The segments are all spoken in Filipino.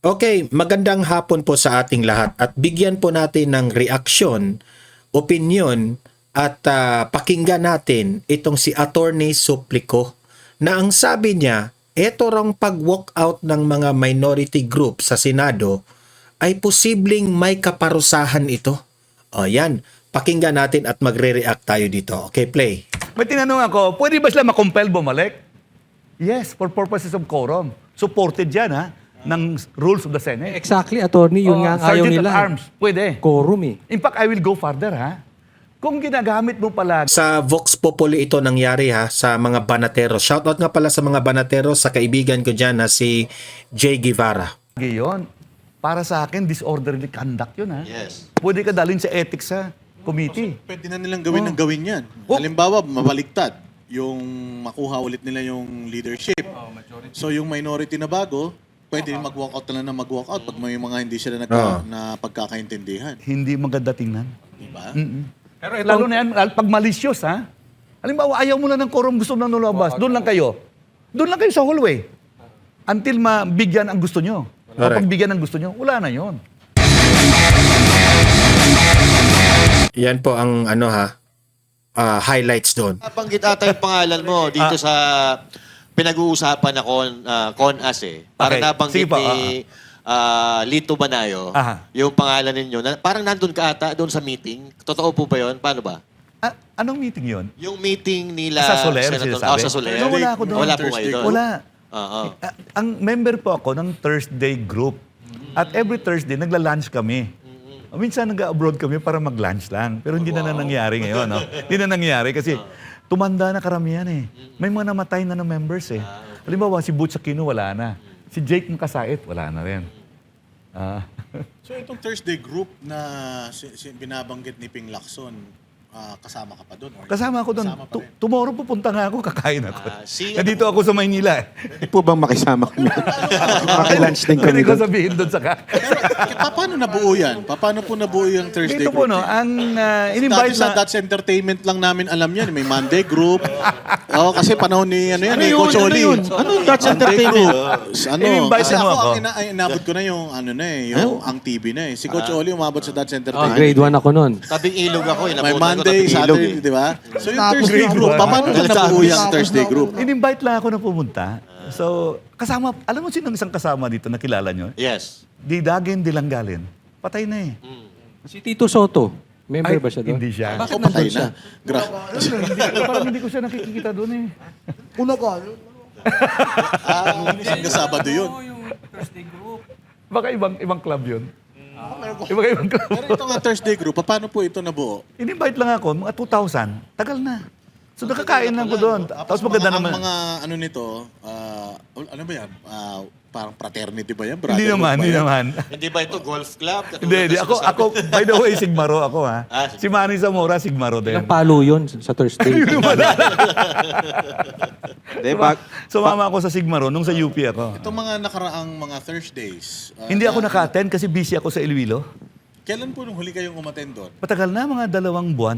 Okay, magandang hapon po sa ating lahat at bigyan po natin ng reaksyon, opinyon at pakinggan natin itong si Attorney Suplico na ang sabi niya, eto rang pag-walkout ng mga minority group sa Senado ay posibleng may kaparusahan ito. O yan, pakinggan natin at magre-react tayo dito. Okay, play. May tinanong ako, pwede ba sila makumpel bumalik? Yes, for purposes of quorum. Supported yan, ha? Ng rules of the Senate. Exactly, attorney. Yun nga ang ayaw Sergeant nila. at Arms, pwede. Quorum eh. In fact, I will go further, ha? Kung ginagamit mo pala Sa Vox Populi ito nangyari ha, sa mga banateros. Shoutout nga pala sa mga banateros, sa kaibigan ko dyan na si Jay Guevara. yun, para sa akin, disorderly conduct yun, ha? Yes. Pwede ka dalhin sa ethics sa committee. Pwede na nilang gawin ng gawin yan. Halimbawa, mabaliktad. Yung makuha ulit nila yung leadership. So yung minority na bago, pwede mag-walkout na lang na mag-walkout pag may mga hindi sila na pagkakaintindihan. Hindi maganda tingnan. Diba? Pero Lalo na yan, pag malicious, ha? Halimbawa, ayaw mo na ng quorum, gusto mo na lumabas. Doon lang kayo. Doon lang kayo sa hallway. Until mabigyan ang gusto nyo. Correct. Kapag bigyan ang gusto nyo, wala na yon. Yan po ang highlights doon. Nabanggit ata yung pangalan mo dito sa pinag-uusapan na CONAS eh. Parang Okay. nabanggit Sige po, ni Lito Banayo, Aha. yung pangalan ninyo. Parang nandun ka ata doon sa meeting. Totoo po ba yun? Paano ba? Anong meeting yon? Yung meeting nila... Sa Soler, Senator- sinasabi? sa Soler. No, wala ako doon. Wala po Thursday kayo doon? Wala. Oo. Ang member po ako ng Thursday group. At every Thursday, nagla-lunch kami. Minsan nag-abroad kami para mag-lunch lang. Pero hindi na nangyari ngayon. No? Hindi na nangyari kasi tumanda na karamihan eh. May mga namatay na ng members eh. Halimbawa, si Butch Aquino, wala na. Si Jake Makasait, wala na rin. So itong Thursday group na binabanggit ni Ping Lacson, kasama ka pa doon? Or Kasama ako doon. kasama pa rin? Tomorrow pupunta nga ako, kakain ako. si- Nandito ako sa Maynila eh. Hindi po bang makisama kami? Makilunch din kami Pwede ko doon. sabihin doon sa Paano nabuo yan? Paano po nabuo yung Thursday Dito group? po, no, ang Dati in-invite sa na... That's Entertainment lang namin alam yan. May Monday group. Kasi panahon ni Coach Ano Oli. yun? Ano yung Dutch Monday Entertainment? group. In-invite Kasi mo ako, ako. inabot ko na yung yung ang TV na eh. Si Coach Oli umabot sa Dutch Entertainment. grade 1 ako nun. Tabing ilog ako. May Inabutan ko Monday, tabing ilog Saturday, eh. di ba? So yung Thursday group, paano ka nabuo yung Thursday group? In-invite lang ako na pumunta. So, kasama, alam mo sino isang kasama dito na kilala nyo? Yes. Didagin, Dilanggalin. Patay na eh. Si Tito Soto. Member ba siya doon? Hindi siya. Ako patay na. Parang hindi ko siya nakikita doon eh. Hanggang Sabado yun. Baka ibang club yun. Ibang club. Pero ito nga Thursday group, paano po ito nabuo? In-invite lang ako, mga 2,000. Tagal na. So nakakain lang ko doon. Tapos maganda ang naman. mga ano nito, ano ba yan? Parang fraternity ba yan? Hindi naman, hindi naman. Hindi ba ito golf club? Katulad Hindi. ng Ako, sinasabi. by the way, Sigmaro ako ha. Ah, Si Manny Zamora, Sigmaro din. Ilang palo yun sa Thursday. Sumama ako sa Sigmaro nung sa UP ako. Itong mga nakaraang mga Thursdays. Hindi ako naka-attend kasi busy ako sa Iloilo. Kailan po nung huli kayong umattend doon? Matagal na, mga 2 buwan.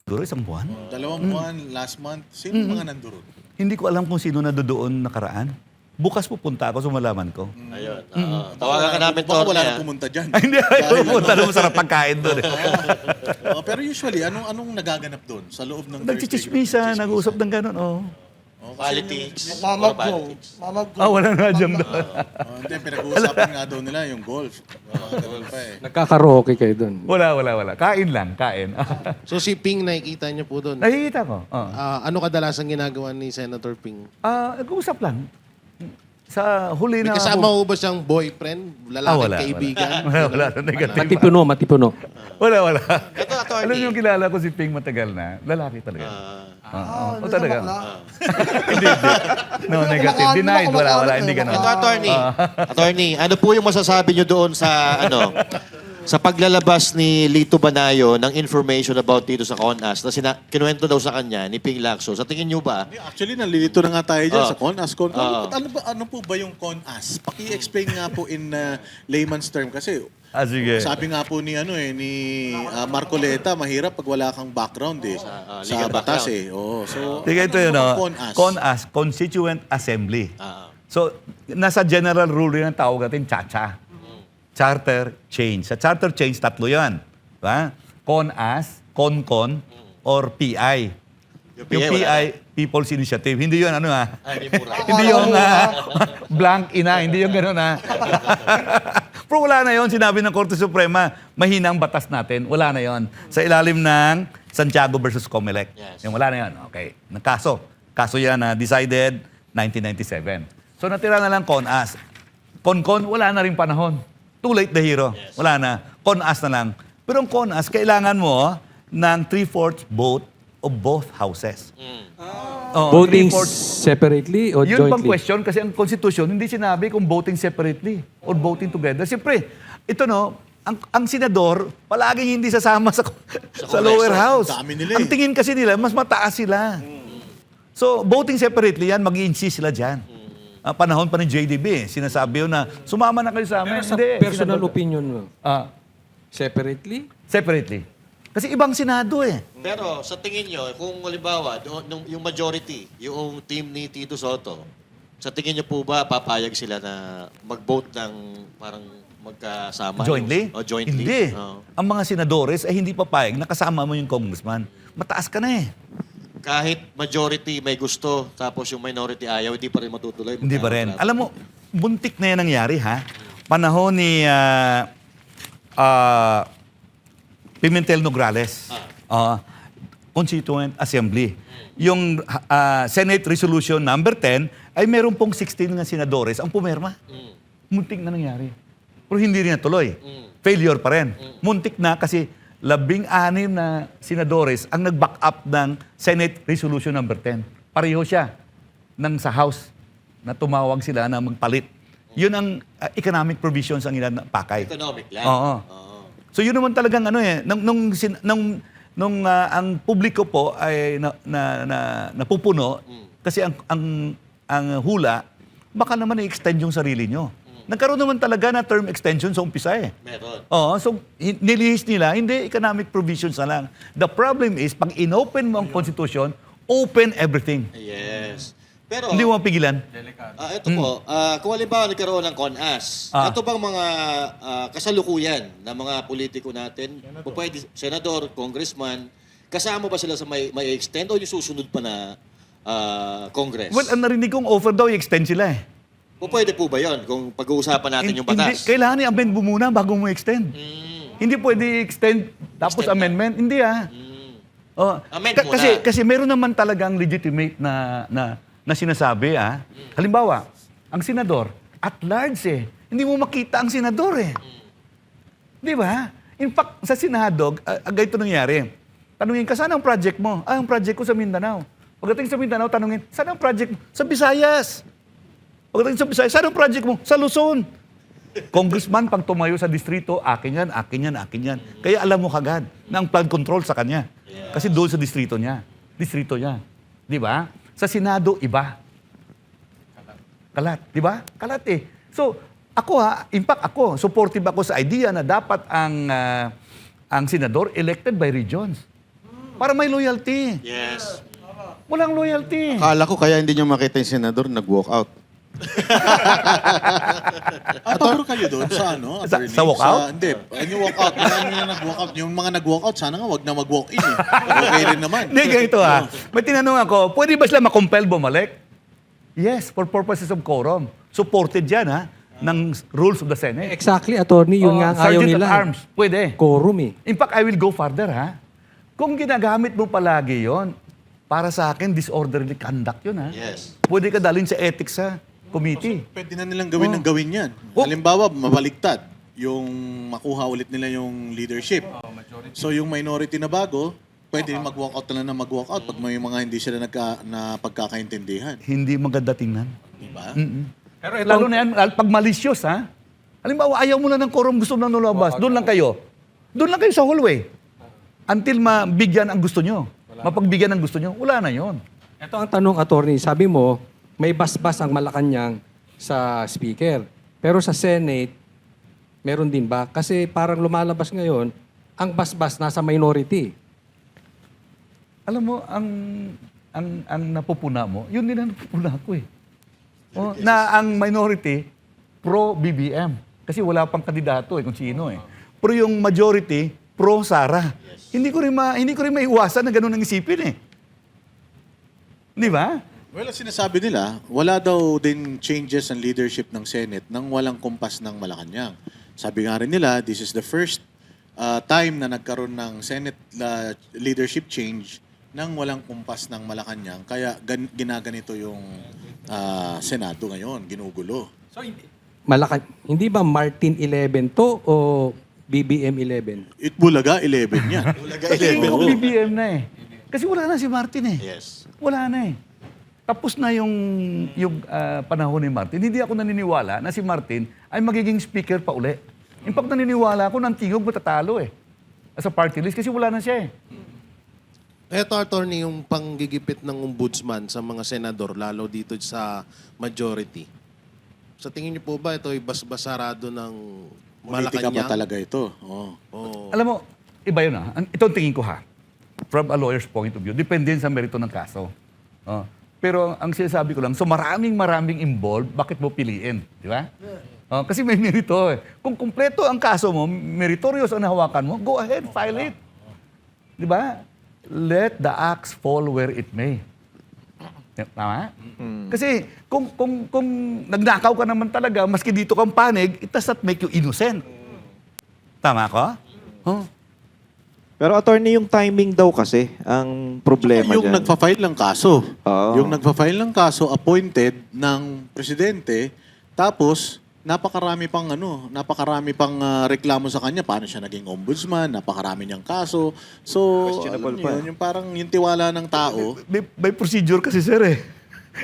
Siguro 1 buwan. 2 buwan, last month. Sino mga nandoon? Hindi ko alam kung sino na doon nakaraan. Bukas pupunta ako, so malaman ko. Ayun. Tawagan ka namin, Baka wala Tony. na pumunta dyan. Ay, hindi, ayaw pupunta na masarap pagkain doon. Pero usually, anong nagaganap doon sa loob ng Thursday group? Nagchichismisa, nag-uusap ng gano'n, oh. Politics. Politics. Wala nga dyan doon. Hindi, pinag-uusapan nga doon nila yung golf. Ganun pa eh. Nagkakaraoke kayo doon. Wala. Kain lang, kain. So si Ping nakikita niyo po doon. Nakikita ko. Ano kadalasan ginagawa ni Senator Ping? Nag-uusap lang. Sa huli May na... kasama ho ba siyang boyfriend, lalaking wala. kaibigan? Wala. Negative. Matipuno. Wala. Ito, attorney. Alam niyo yung kilala ko si Ping matagal na. Lalaki talaga. Talaga. Hindi. No, negative. Denied. Wala. Hindi ganun. Ito, attorney. Attorney, ano po yung masasabi nyo doon sa, sa paglalabas ni Lito Banayo ng information about dito sa CONAS na kinuwento daw sa kanya ni Ping Lacson. Sa tingin nyo ba? Actually, nalilito na nga tayo dyan Ah. sa CONAS. Ano po ba yung CONAS? Paki-explain nga po in layman's term kasi Sige. sabi nga po ni Marcoleta, mahirap pag wala kang background eh. Sa legal batas background. eh. Oo. So, Sige, ito ano yun, yung no? CONAS? CONAS, Constituent Assembly. So, nasa general rule rin ang tawag natin, CHA-CHA. Charter change. Sa charter change, tatlo yan. Diba? CONAS, CONCON, or PI. Yung PI, People's Initiative. Hindi yun, ano ha? Hindi yung blank ina. Hindi yung gano'n ha. Pero wala na yun. Sinabi ng Korte Suprema, mahina ang batas natin. Wala na yun. Sa ilalim ng Santiago versus Comelec. Yes. Yung wala na yun. Okay. Nagkaso. Kaso yan na decided 1997. So natira na lang CONAS. CONCON, wala na rin panahon. Too late the hero. Wala na. CONAS na lang. Pero ang CONAS, kailangan mo ng 3/4 vote of both houses. Oh, Voting 3/4 separately o Yun pang jointly? question kasi ang Constitution hindi sinabi kung voting separately or voting together. Siyempre, ito no, ang senador palaging hindi sasama sa lower house. Dami nila eh. Ang tingin kasi nila, mas mataas sila. So, voting separately yan, mag-i-insist sila dyan. Panahon pa ni JDB, sinasabi yun na sumama na kayo sa amin. Sa Hindi, personal senador- opinion mo, separately? Separately. Kasi ibang senado eh. Pero sa tingin nyo, kung halimbawa, yung majority, yung team ni Tito Soto, sa tingin nyo po ba papayag sila na mag-vote ng parang magkasama? Jointly? O jointly? Hindi. Oo. Ang mga senadores ay hindi papayag na kasama mo yung congressman. Mataas ka na eh. Kahit majority may gusto, tapos yung minority ayaw, hindi pa rin matutuloy. Hindi pa rin. Alam mo, buntik na yan nangyari ha. Panahon ni Pimentel Nograles, Constituent Assembly. Yung Senate Resolution number 10 ay meron pong 16 nga senadores ang pumirma. Muntik na nangyari. Pero hindi rin natuloy. Failure pa rin. Muntik na kasi 16 na senadores ang nag-back up ng Senate Resolution number 10. Pareho siya ng sa House na tumawag sila na magpalit. Yun ang economic provisions ang pakay. Economic lang. Oo. Oo. So yun naman talagang ano eh, nung ang publiko po ay napupuno kasi ang hula, baka naman i-extend yung sarili nyo. Nagkaroon naman talaga na term extension sa umpisa eh. Meron. Oo, so nilihis nila, hindi economic provisions na lang. The problem is, pag inopen mo ang Constitution, open everything. Yes. Pero, Hindi mo mapigilan. ito po, kung halimbawa nagkaroon ng CONAS, ito bang mga kasalukuyan ng mga politiko natin, o pwede, senador, congressman, kasama ba sila sa may extend o yung susunod pa na Congress? Well, ang narinig kong offer daw, i-extend sila eh. O pwede po ba yon kung pag-uusapan natin yung batas? Hindi, kailangan i-amend mo muna bago mo extend. Hindi pwede i-extend tapos Extend na. amendment. Hindi ah. Oh, Amend muna. kasi meron naman talagang legitimate na sinasabi ah. Halimbawa, ang senador, at large eh. Hindi mo makita ang senador eh. Di ba? In fact, sa Senado, ganito nangyari. Tanungin ka, saan ang project mo? Ang project ko sa Mindanao. Pagdating sa Mindanao, tanungin, saan ang project mo? Sa Visayas. Pagdating sa Visayas, saan ang project mo? Sa Luzon. Congressman, pag tumayo sa distrito, akin yan, akin yan, akin yan. Kaya alam mo kagad na ang flood control sa kanya. Kasi doon sa distrito niya. Distrito niya. Di ba? Sa Senado, iba. Kalat. Di ba? Kalat eh. So, ako in fact ako, supportive ako sa idea na dapat ang senador elected by regions. Para may loyalty. Yes. Walang loyalty. Akala ko kaya hindi nyo makita yung senador, nag-walk out. Pabor kayo doon sa ano? attorney? sa walkout? Hindi. Yung walkout. Marami na nag-walkout. Yung mga nag-walkout, sana nga wag na mag-walk-in eh. Okay rin naman. Hindi, ganito May tinanong ako, pwede ba sila makompel bumalik? Yes, for purposes of quorum. Supported yan ng rules of the Senate. Exactly, attorney, yun nga ang ayaw Sergeant nila. at Arms, pwede. Quorum eh. In fact, I will go further Kung ginagamit mo palagi yon, para sa akin, disorderly conduct yun Yes. Pwede ka dalhin sa ethics committee. Pwede na nilang gawin ng gawin yan. Halimbawa, mabaliktad. Yung makuha ulit nila yung leadership. So yung minority na bago, pwede mag-walkout na lang na mag-walkout pag may mga hindi sila na pagkakaintindihan. Hindi maganda tingnan. Diba? Pero Lalo na yan, pag malicious Halimbawa, ayaw mo na ng quorum, gusto mo na lumabas, doon lang kayo. Doon lang kayo sa hallway. Until mabigyan ang gusto nyo. Mapagbigyan ang gusto nyo, wala na yon. ito ang tanong, attorney. Sabi mo, may basbas ang Malacanang sa speaker. Pero sa Senate, meron din ba? Kasi parang lumalabas ngayon, ang basbas nasa minority. Alam mo, ang napupuna mo, yun din ang napupuna ko eh. Na ang minority, pro-BBM. Kasi wala pang kandidato kung sino eh. Pero yung majority, pro-Sara. Hindi ko rin maiwasan na ganun ang isipin eh. Di ba? Well, ang sinasabi nila, wala daw din changes ang leadership ng Senate nang walang kumpas ng Malacanang. Sabi nga rin nila, this is the first time na nagkaroon ng Senate leadership change nang walang kumpas ng Malacanang. Kaya ginaganito yung Senado ngayon, ginugulo. So, hindi ba Martin 11 to o BBM 11? Bulaga 11 yan. Bulaga Oo, 11. BBM na eh. Kasi wala na si Martin eh. Yes. Wala na eh. Tapos na yung panahon ni Martin. Hindi ako naniniwala na si Martin ay magiging speaker pa uli. In fact, naniniwala ako ng Tingog matatalo eh. As a party list kasi wala na siya eh. Eto, attorney, yung panggigipit ng ombudsman sa mga senador, lalo dito sa majority. Sa tingin niyo po ba ito ay basbasarado ng Politika ba Malacanang? talaga ito? Oh. Oo. Alam mo, iba yun ah. Ito ang tingin ko ha. From a lawyer's point of view. Depende sa merito ng kaso. Oh. Pero ang sinasabi ko lang, so maraming involved, bakit mo piliin? Di ba? Oh, kasi may merito eh. Kung kumpleto ang kaso mo, meritorious ang nahawakan mo, go ahead, file it. Di ba? Let the axe fall where it may. Tama? Kasi kung nagnakaw ka naman talaga, maski dito kang panig, it does not make you innocent. Tama ko? Oh. Pero attorney, yung timing daw kasi ang problema Yung dyan. nagpa-file ng kaso. Oo. Yung nagpa-file ng kaso appointed ng presidente, tapos napakarami pang reklamo sa kanya, paano siya naging ombudsman, napakarami niyang kaso. So, Questionable alam pa. niyo, yung parang yung tiwala ng tao, May procedure kasi, sir, eh.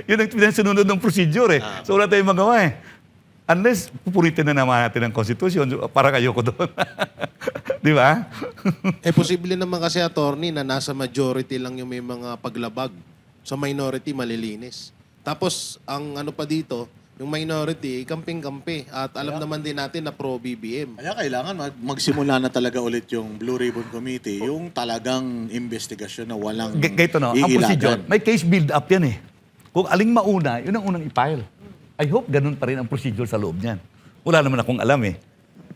Yun ang pinansunod ng procedure, eh. So, wala tayong magawa, eh. Unless, pupuritin na naman natin ang Constitution, para kayo ko doon. Di ba? Posible naman kasi, attorney, na nasa majority lang yung may mga paglabag. Sa minority, malilinis. Tapos, ang ano pa dito, yung minority, kamping-kampi. At alam naman din natin na pro-BBM. kaya kailangan magsimula na talaga ulit yung Blue Ribbon Committee, yung talagang investigasyon na walang Ganito, no? Ang procedure, may case build-up yan, eh. Kung aling mauna, yun ang unang i-file. I hope ganun pa rin ang procedure sa loob niyan. Wala naman akong alam, eh.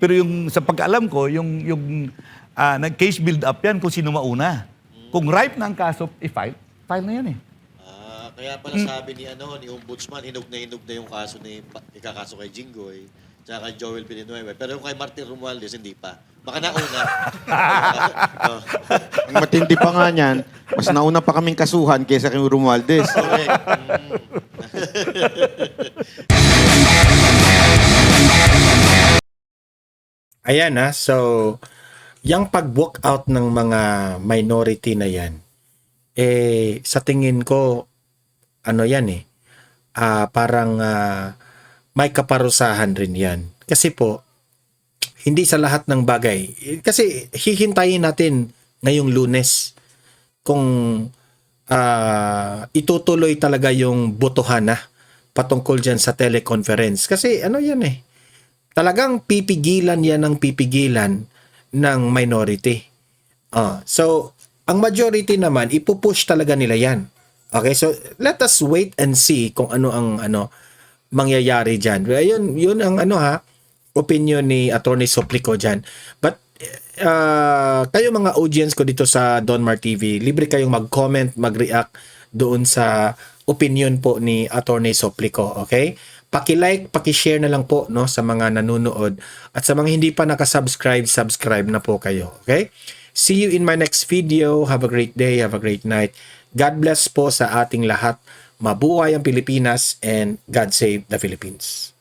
Pero yung sa pagkaalam ko, yung nag-case build-up yan kung sino mauna. Kung ripe na ang kaso, i-file, file na yan, eh. Kaya pala sabi ni Ombudsman, hinug na yung kaso ikakaso kay Jinggoy, tsaka kay Joel Villanueva. Pero yung kay Martin Romualdez, hindi pa. Baka nauna. Ang matindi pa nga niyan, mas nauna pa kaming kasuhan kaysa kay Romualdez. Correct. Ayan so yung pag-walk out ng mga minority na yan, sa tingin ko, parang may kaparusahan rin yan. Kasi po, hindi sa lahat ng bagay. Kasi hihintayin natin ngayong Lunes kung itutuloy talaga yung botohan patungkol dyan sa teleconference. Kasi talagang pipigilan yan ng pipigilan ng minority. So, ang majority naman, ipupush talaga nila yan. Okay, so let us wait and see kung ano ang mangyayari diyan. Yun ang opinion ni Attorney Soplico diyan. But kayo mga audience ko dito sa Donmar TV, libre kayong mag-comment, mag-react doon sa opinion po ni Attorney Soplico, okay? Paki-like, paki-share na lang po sa mga nanonood, at sa mga hindi pa nakasubscribe, subscribe na po kayo, okay? See you in my next video. Have a great day, have a great night. God bless po sa ating lahat. Mabuhay ang Pilipinas and God save the Philippines.